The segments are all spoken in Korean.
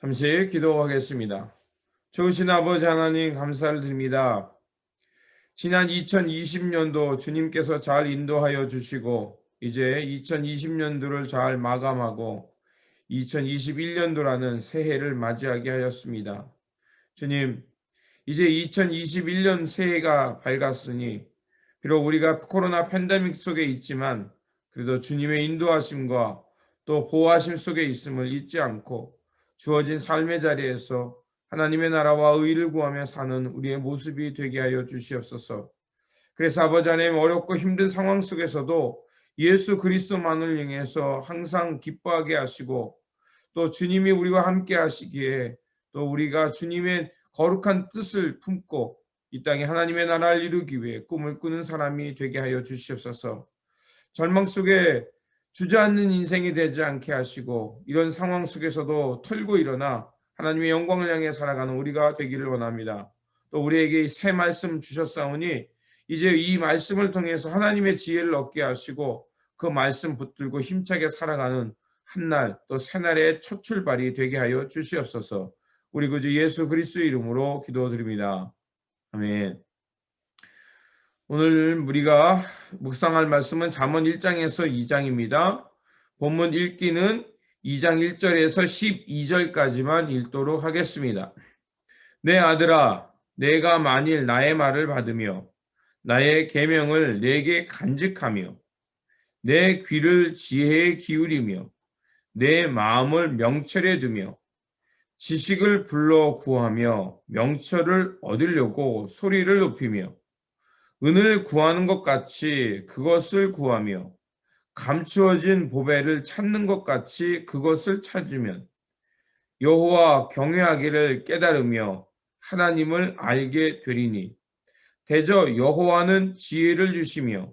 잠시 기도하겠습니다. 좋으신 아버지 하나님 감사를 드립니다. 지난 2020년도 주님께서 잘 인도하여 주시고 이제 2020년도를 잘 마감하고 2021년도라는 새해를 맞이하게 하였습니다. 주님, 이제 2021년 새해가 밝았으니 비록 우리가 코로나 팬데믹 속에 있지만 그래도 주님의 인도하심과 또 보호하심 속에 있음을 잊지 않고 주어진 삶의 자리에서 하나님의 나라와 의를 구하며 사는 우리의 모습이 되게 하여 주시옵소서. 그래서 아버지 하나님, 어렵고 힘든 상황 속에서도 예수 그리스도만을 향해서 항상 기뻐하게 하시고 또 주님이 우리와 함께 하시기에 또 우리가 주님의 거룩한 뜻을 품고 이 땅에 하나님의 나라를 이루기 위해 꿈을 꾸는 사람이 되게 하여 주시옵소서. 절망 속에 주저앉는 인생이 되지 않게 하시고 이런 상황 속에서도 털고 일어나 하나님의 영광을 향해 살아가는 우리가 되기를 원합니다. 또 우리에게 새 말씀 주셨사오니 이제 이 말씀을 통해서 하나님의 지혜를 얻게 하시고 그 말씀 붙들고 힘차게 살아가는 한날 또 새날의 첫 출발이 되게 하여 주시옵소서. 우리 구주 예수 그리스도의 이름으로 기도드립니다. 아멘. 오늘 우리가 묵상할 말씀은 잠언 1장에서 2장입니다. 본문 읽기는 2장 1절에서 12절까지만 읽도록 하겠습니다. 내 아들아, 내가 만일 나의 말을 받으며 나의 계명을 내게 간직하며 내 귀를 지혜에 기울이며 내 마음을 명철에 두며 지식을 불러 구하며 명철을 얻으려고 소리를 높이며 은을 구하는 것 같이 그것을 구하며 감추어진 보배를 찾는 것 같이 그것을 찾으면 여호와 경외하기를 깨달으며 하나님을 알게 되리니 대저 여호와는 지혜를 주시며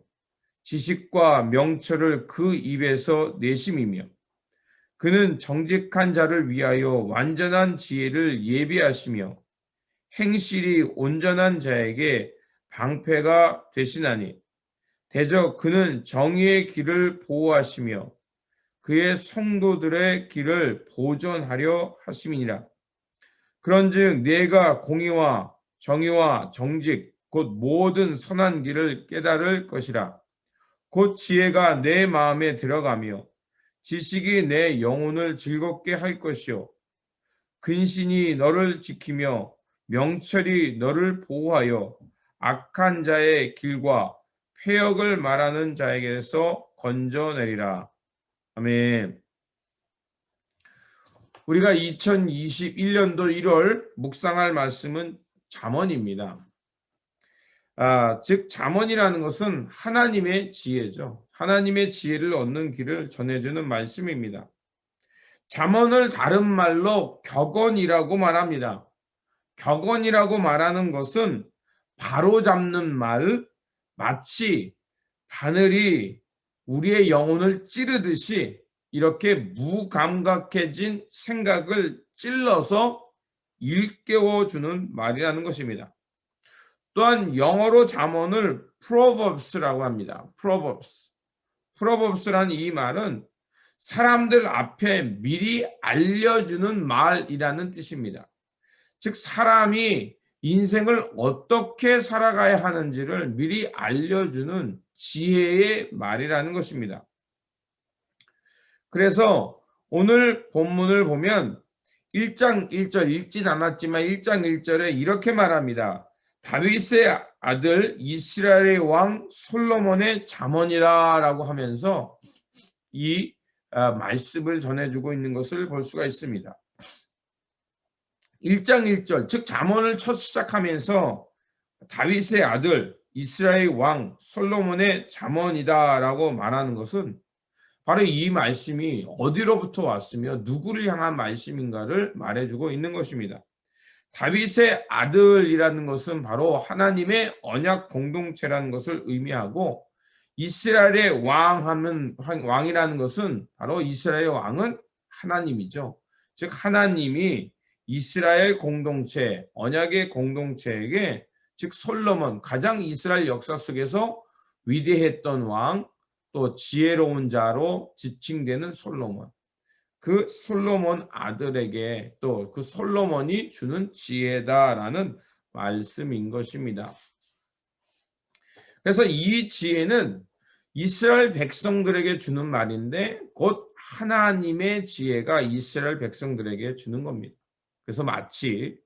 지식과 명철을 그 입에서 내심이며 그는 정직한 자를 위하여 완전한 지혜를 예비하시며 행실이 온전한 자에게 방패가 되시나니 대저 그는 정의의 길을 보호하시며 그의 성도들의 길을 보존하려 하심이니라. 그런즉 내가 공의와 정의와 정직 곧 모든 선한 길을 깨달을 것이라. 곧 지혜가 내 마음에 들어가며 지식이 내 영혼을 즐겁게 할 것이요 근신이 너를 지키며 명철이 너를 보호하여 악한 자의 길과 폐역을 말하는 자에게서 건져내리라. 아멘. 우리가 2021년도 1월 묵상할 말씀은 잠언입니다. 즉 잠언이라는 것은 하나님의 지혜죠. 하나님의 지혜를 얻는 길을 전해주는 말씀입니다. 잠언을 다른 말로 격언이라고 말합니다. 격언이라고 말하는 것은 바로잡는 말, 마치 바늘이 우리의 영혼을 찌르듯이 이렇게 무감각해진 생각을 찔러서 일깨워주는 말이라는 것입니다. 또한 영어로 잠언을 Proverbs라고 합니다. Proverbs라는 이 말은 사람들 앞에 미리 알려주는 말이라는 뜻입니다. 즉 사람이 인생을 어떻게 살아가야 하는지를 미리 알려주는 지혜의 말이라는 것입니다. 그래서 오늘 본문을 보면 1장 1절 읽진 않았지만 1장 1절에 이렇게 말합니다. 다윗의 아들 이스라엘의 왕 솔로몬의 잠언이라 라고 하면서 이 말씀을 전해주고 있는 것을 볼 수가 있습니다. 1장 1절 즉 잠언을 첫 시작하면서 다윗의 아들 이스라엘 왕 솔로몬의 잠언이다 라고 말하는 것은 바로 이 말씀이 어디로부터 왔으며 누구를 향한 말씀인가를 말해주고 있는 것입니다. 다윗의 아들이라는 것은 바로 하나님의 언약 공동체라는 것을 의미하고 이스라엘의 왕이라는 것은 바로 이스라엘 왕은 하나님이죠. 즉 하나님이 이스라엘 공동체, 언약의 공동체에게 즉 솔로몬, 가장 이스라엘 역사 속에서 위대했던 왕, 또 지혜로운 자로 지칭되는 솔로몬, 그 솔로몬 아들에게 또 그 솔로몬이 주는 지혜다라는 말씀인 것입니다. 그래서 이 지혜는 이스라엘 백성들에게 주는 말인데 곧 하나님의 지혜가 이스라엘 백성들에게 주는 겁니다. 그래서 마치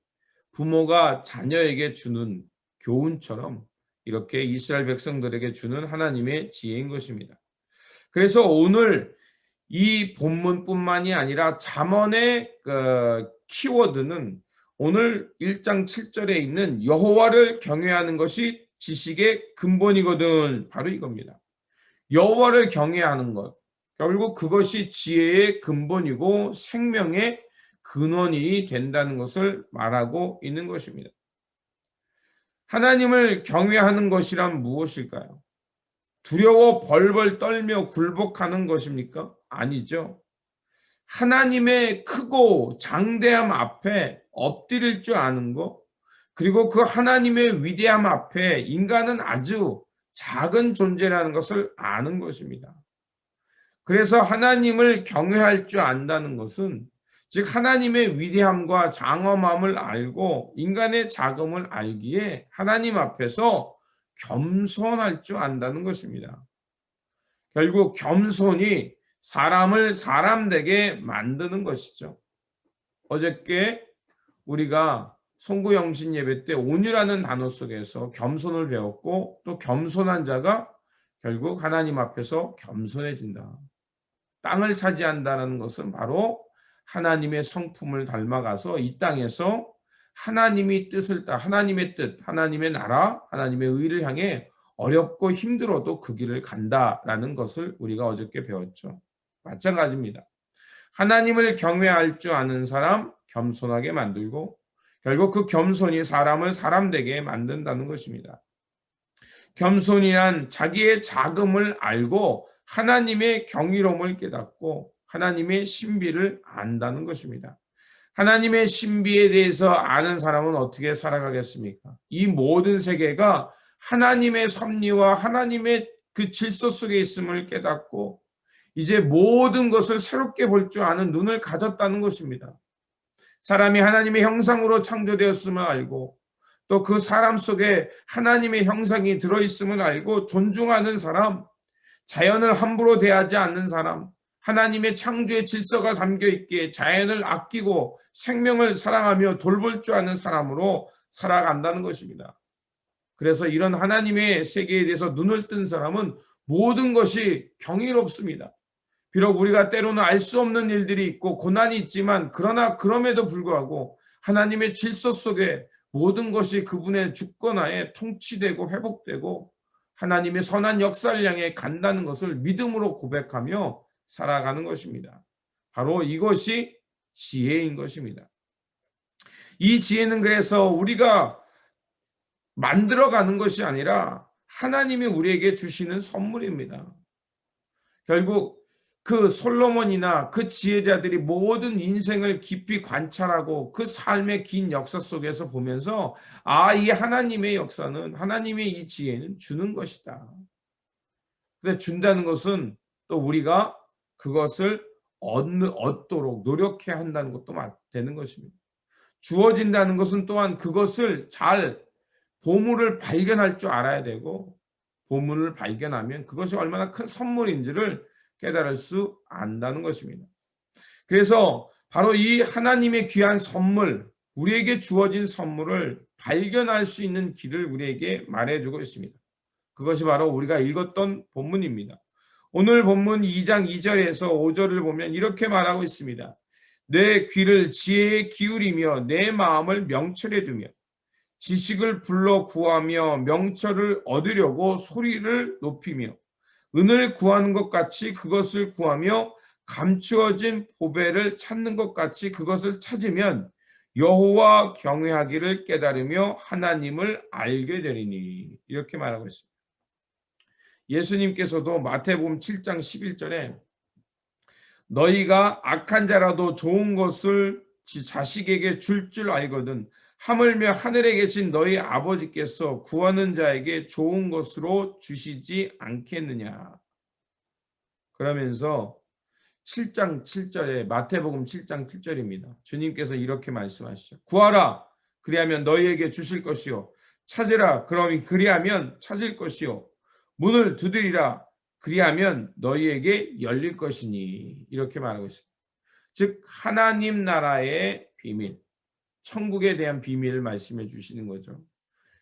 부모가 자녀에게 주는 교훈처럼 이렇게 이스라엘 백성들에게 주는 하나님의 지혜인 것입니다. 그래서 오늘 이 본문뿐만이 아니라 잠언의 키워드는 오늘 1장 7절에 있는 여호와를 경외하는 것이 지식의 근본이거든. 바로 이겁니다. 여호와를 경외하는 것. 결국 그것이 지혜의 근본이고 생명의 근원이 된다는 것을 말하고 있는 것입니다. 하나님을 경외하는 것이란 무엇일까요? 두려워 벌벌 떨며 굴복하는 것입니까? 아니죠. 하나님의 크고 장대함 앞에 엎드릴 줄 아는 것, 그리고 그 하나님의 위대함 앞에 인간은 아주 작은 존재라는 것을 아는 것입니다. 그래서 하나님을 경외할 줄 안다는 것은 즉 하나님의 위대함과 장엄함을 알고 인간의 작음을 알기에 하나님 앞에서 겸손할 줄 안다는 것입니다. 결국 겸손이 사람을 사람되게 만드는 것이죠. 어저께 우리가 송구영신 예배 때 온유라는 단어 속에서 겸손을 배웠고 또 겸손한 자가 결국 하나님 앞에서 겸손해진다. 땅을 차지한다는 것은 바로 하나님의 성품을 닮아가서 이 땅에서 하나님의 뜻을 따라 하나님의 뜻, 하나님의 나라, 하나님의 의를 향해 어렵고 힘들어도 그 길을 간다라는 것을 우리가 어저께 배웠죠. 마찬가지입니다. 하나님을 경외할 줄 아는 사람 겸손하게 만들고 결국 그 겸손이 사람을 사람되게 만든다는 것입니다. 겸손이란 자기의 작음을 알고 하나님의 경이로움을 깨닫고 하나님의 신비를 안다는 것입니다. 하나님의 신비에 대해서 아는 사람은 어떻게 살아가겠습니까? 이 모든 세계가 하나님의 섭리와 하나님의 그 질서 속에 있음을 깨닫고 이제 모든 것을 새롭게 볼 줄 아는 눈을 가졌다는 것입니다. 사람이 하나님의 형상으로 창조되었음을 알고 또 그 사람 속에 하나님의 형상이 들어있음을 알고 존중하는 사람, 자연을 함부로 대하지 않는 사람, 하나님의 창조의 질서가 담겨 있기에 자연을 아끼고 생명을 사랑하며 돌볼 줄 아는 사람으로 살아간다는 것입니다. 그래서 이런 하나님의 세계에 대해서 눈을 뜬 사람은 모든 것이 경이롭습니다. 비록 우리가 때로는 알 수 없는 일들이 있고 고난이 있지만 그러나 그럼에도 불구하고 하나님의 질서 속에 모든 것이 그분의 주권하에 통치되고 회복되고 하나님의 선한 역사를 향해 간다는 것을 믿음으로 고백하며 살아가는 것입니다. 바로 이것이 지혜인 것입니다. 이 지혜는 그래서 우리가 만들어가는 것이 아니라 하나님이 우리에게 주시는 선물입니다. 결국 그 솔로몬이나 그 지혜자들이 모든 인생을 깊이 관찰하고 그 삶의 긴 역사 속에서 보면서 이 하나님의 역사는 하나님의 이 지혜는 주는 것이다. 근데 준다는 것은 또 우리가 그것을 얻도록 노력해야 한다는 것도 되는 것입니다. 주어진다는 것은 또한 그것을 잘 보물을 발견할 줄 알아야 되고 보물을 발견하면 그것이 얼마나 큰 선물인지를 깨달을 수 안다는 것입니다. 그래서 바로 이 하나님의 귀한 선물, 우리에게 주어진 선물을 발견할 수 있는 길을 우리에게 말해주고 있습니다. 그것이 바로 우리가 읽었던 본문입니다. 오늘 본문 2장 2절에서 5절을 보면 이렇게 말하고 있습니다. 내 귀를 지혜에 기울이며 내 마음을 명철에 두며 지식을 불러 구하며 명철을 얻으려고 소리를 높이며 은을 구하는 것 같이 그것을 구하며 감추어진 보배를 찾는 것 같이 그것을 찾으면 여호와 경외하기를 깨달으며 하나님을 알게 되리니 이렇게 말하고 있습니다. 예수님께서도 마태복음 7장 11절에 너희가 악한 자라도 좋은 것을 자식에게 줄 줄 알거든 하물며 하늘에 계신 너희 아버지께서 구하는 자에게 좋은 것으로 주시지 않겠느냐. 그러면서 7장 7절에 마태복음 7장 7절입니다. 주님께서 이렇게 말씀하시죠. 구하라 그리하면 너희에게 주실 것이요 찾으라 그리하면 찾을 것이요 문을 두드리라 그리하면 너희에게 열릴 것이니 이렇게 말하고 있습니다. 즉 하나님 나라의 비밀, 천국에 대한 비밀을 말씀해 주시는 거죠.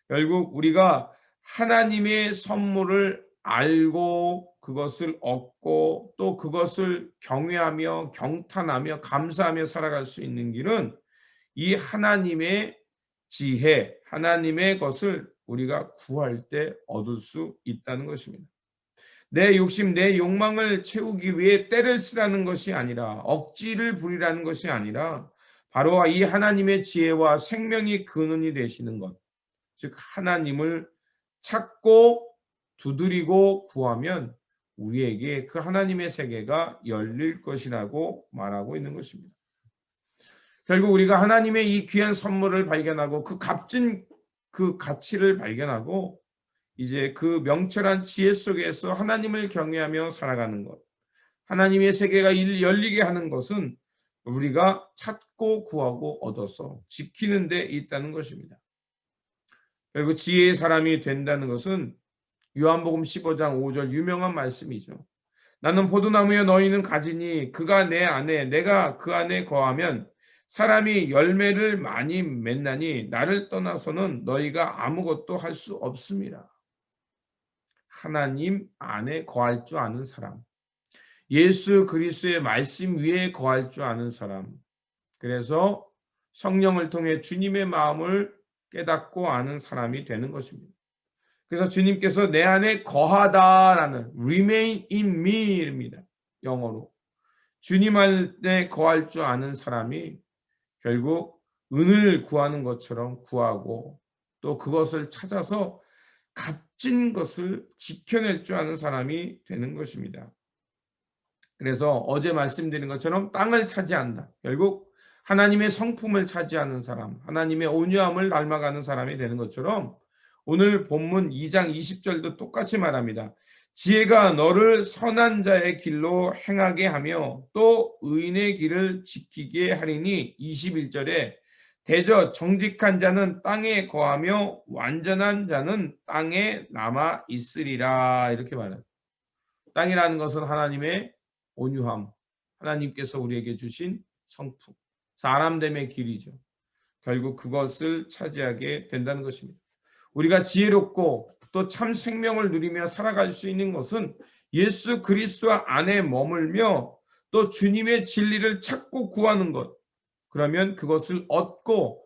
결국 우리가 하나님의 선물을 알고 그것을 얻고 또 그것을 경외하며 경탄하며 감사하며 살아갈 수 있는 길은 이 하나님의 지혜, 하나님의 것을 우리가 구할 때 얻을 수 있다는 것입니다. 내 욕심, 내 욕망을 채우기 위해 떼를 쓰라는 것이 아니라 억지를 부리라는 것이 아니라 바로 이 하나님의 지혜와 생명이 근원이 되시는 것, 즉 하나님을 찾고 두드리고 구하면 우리에게 그 하나님의 세계가 열릴 것이라고 말하고 있는 것입니다. 결국 우리가 하나님의 이 귀한 선물을 발견하고 그 값진 그 가치를 발견하고 이제 그 명철한 지혜 속에서 하나님을 경외하며 살아가는 것, 하나님의 세계가 열리게 하는 것은 우리가 찾고 구하고 얻어서 지키는 데 있다는 것입니다. 그리고 지혜의 사람이 된다는 것은 요한복음 15장 5절 유명한 말씀이죠. 나는 포도나무여 너희는 가지니 그가 내 안에 내가 그 안에 거하면 사람이 열매를 많이 맺나니 나를 떠나서는 너희가 아무것도 할 수 없습니다. 하나님 안에 거할 줄 아는 사람, 예수 그리스도의 말씀 위에 거할 줄 아는 사람, 그래서 성령을 통해 주님의 마음을 깨닫고 아는 사람이 되는 것입니다. 그래서 주님께서 내 안에 거하다라는 remain in me입니다. 영어로. 주님 안에 거할 줄 아는 사람이 결국 은을 구하는 것처럼 구하고 또 그것을 찾아서 값진 것을 지켜낼 줄 아는 사람이 되는 것입니다. 그래서 어제 말씀드린 것처럼 땅을 차지한다. 결국 하나님의 성품을 차지하는 사람, 하나님의 온유함을 닮아가는 사람이 되는 것처럼 오늘 본문 2장 20절도 똑같이 말합니다. 지혜가 너를 선한 자의 길로 행하게 하며 또 의인의 길을 지키게 하리니 21절에 대저 정직한 자는 땅에 거하며 완전한 자는 땅에 남아 있으리라 이렇게 말해요. 땅이라는 것은 하나님의 온유함, 하나님께서 우리에게 주신 성품, 사람됨의 길이죠. 결국 그것을 차지하게 된다는 것입니다. 우리가 지혜롭고 또 참 생명을 누리며 살아갈 수 있는 것은 예수 그리스도 안에 머물며 또 주님의 진리를 찾고 구하는 것. 그러면 그것을 얻고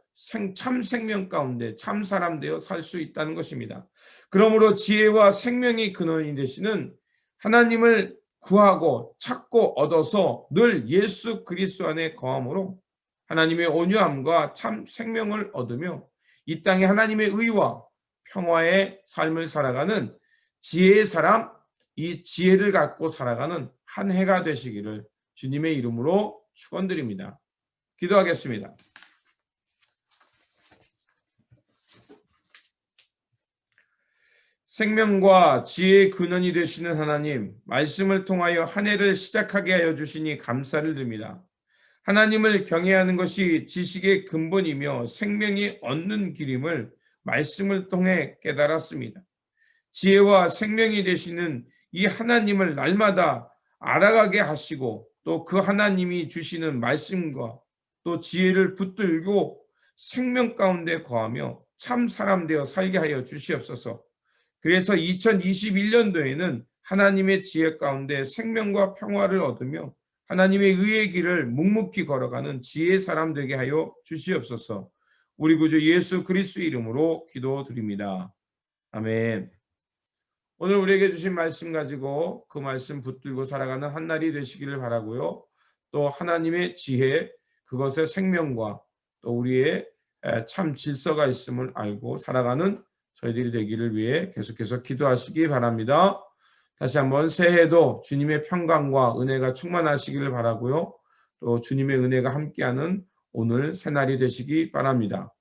참 생명 가운데 참 사람 되어 살 수 있다는 것입니다. 그러므로 지혜와 생명이 근원이 되시는 하나님을 구하고 찾고 얻어서 늘 예수 그리스도 안에 거함으로 하나님의 온유함과 참 생명을 얻으며 이 땅에 하나님의 의와 평화의 삶을 살아가는 지혜의 사람, 이 지혜를 갖고 살아가는 한 해가 되시기를 주님의 이름으로 축원드립니다. 기도하겠습니다. 생명과 지혜의 근원이 되시는 하나님, 말씀을 통하여 한 해를 시작하게 하여 주시니 감사를 드립니다. 하나님을 경외하는 것이 지식의 근본이며 생명이 얻는 길임을 말씀을 통해 깨달았습니다. 지혜와 생명이 되시는 이 하나님을 날마다 알아가게 하시고 또 그 하나님이 주시는 말씀과 또 지혜를 붙들고 생명 가운데 거하며 참 사람 되어 살게 하여 주시옵소서. 그래서 2021년도에는 하나님의 지혜 가운데 생명과 평화를 얻으며 하나님의 의의 길을 묵묵히 걸어가는 지혜의 사람 되게 하여 주시옵소서. 우리 구주 예수 그리스도 이름으로 기도드립니다. 아멘. 오늘 우리에게 주신 말씀 가지고 그 말씀 붙들고 살아가는 한 날이 되시기를 바라고요. 또 하나님의 지혜, 그것의 생명과 또 우리의 참 질서가 있음을 알고 살아가는 저희들이 되기를 위해 계속해서 기도하시기 바랍니다. 다시 한번 새해도 주님의 평강과 은혜가 충만하시기를 바라고요. 또 주님의 은혜가 함께하는 오늘 새날이 되시기 바랍니다.